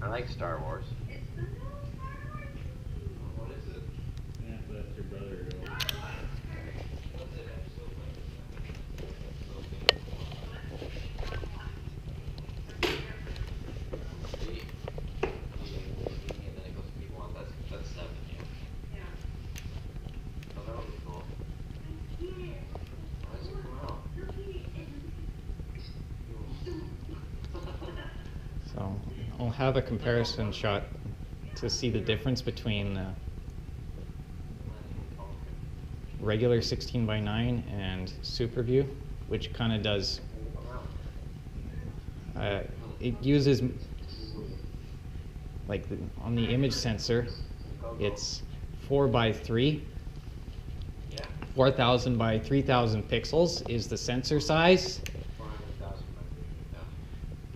I like Star Wars. What is it? Yeah, that's your brother. What's it actually? And then it goes to people on that's 7, yeah. Oh, that would be cool. Why does it come out? So I'll have a comparison shot to see the difference between regular 16:9 and superview, which kind of does, it uses, like on the image sensor, it's 4:3. 4,000 by 3,000 pixels is the sensor size.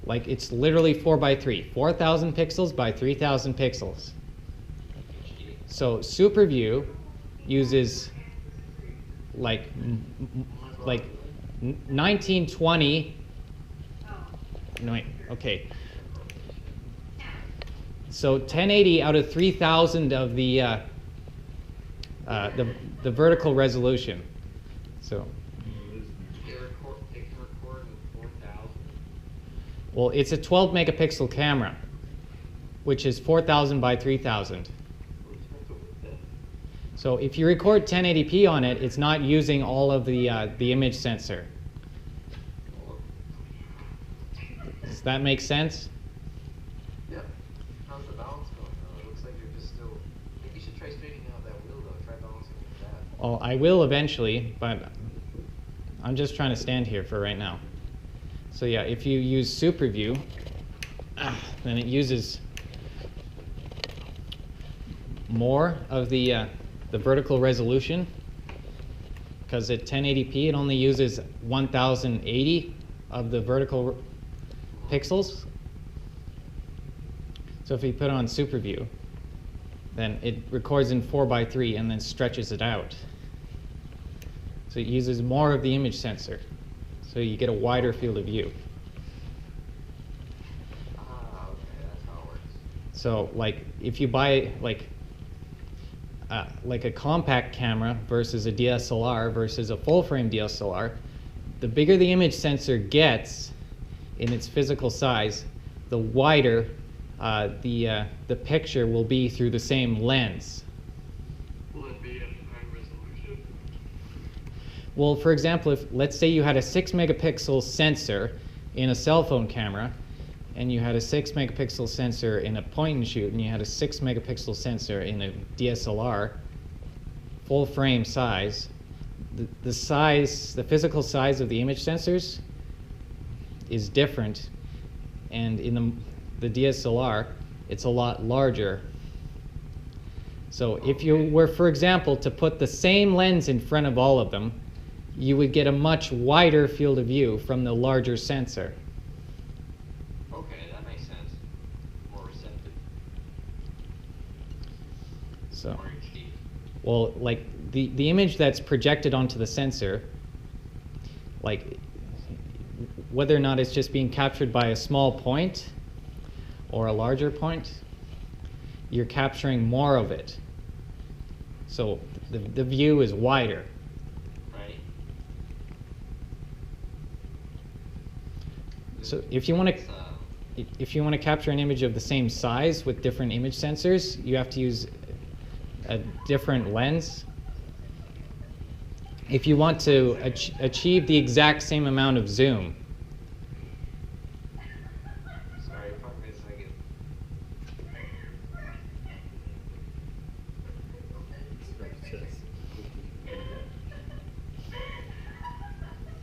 Like it's literally 4:3, 4,000 pixels by 3,000 pixels. So superview uses like 1920. No, wait, okay. So 1080 out of 3,000 of the vertical resolution. So. It can record with 4,000. Well, it's a 12 megapixel camera, which is 4,000 by 3,000. So if you record 1080p on it, it's not using all of the image sensor. Does that make sense? Yeah. How's the balance going? It looks like you're just still. I think you should try straightening out that wheel though. Try balancing with that. Well, I will eventually, but I'm just trying to stand here for right now. So yeah, if you use superview, then it uses more of the vertical resolution, because at 1080p it only uses 1080 of the vertical pixels. So if you put on superview, then it records in 4:3 and then stretches it out. So it uses more of the image sensor. So you get a wider field of view. Ah, okay, that's how it works. So like if you buy like a compact camera versus a DSLR versus a full-frame DSLR, the bigger the image sensor gets in its physical size, the wider the picture will be through the same lens. Will it be at high resolution? Well, for example, if let's say you had a 6 megapixel sensor in a cell phone camera, and you had a 6 megapixel sensor in a point and shoot, and you had a 6 megapixel sensor in a DSLR, full frame size, the physical size of the image sensors is different, and in the DSLR, it's a lot larger. So if you were, for example, to put the same lens in front of all of them, you would get a much wider field of view from the larger sensor. Okay, that makes sense. More receptive. So, More HD. well, like the image that's projected onto the sensor, like whether or not it's just being captured by a small point or a larger point, you're capturing more of it. So the view is wider. Right. So if you want to capture an image of the same size with different image sensors, you have to use a different lens. If you want to achieve the exact same amount of zoom, Sorry, pardon me a second.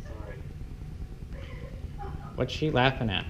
Sorry. what's she laughing at?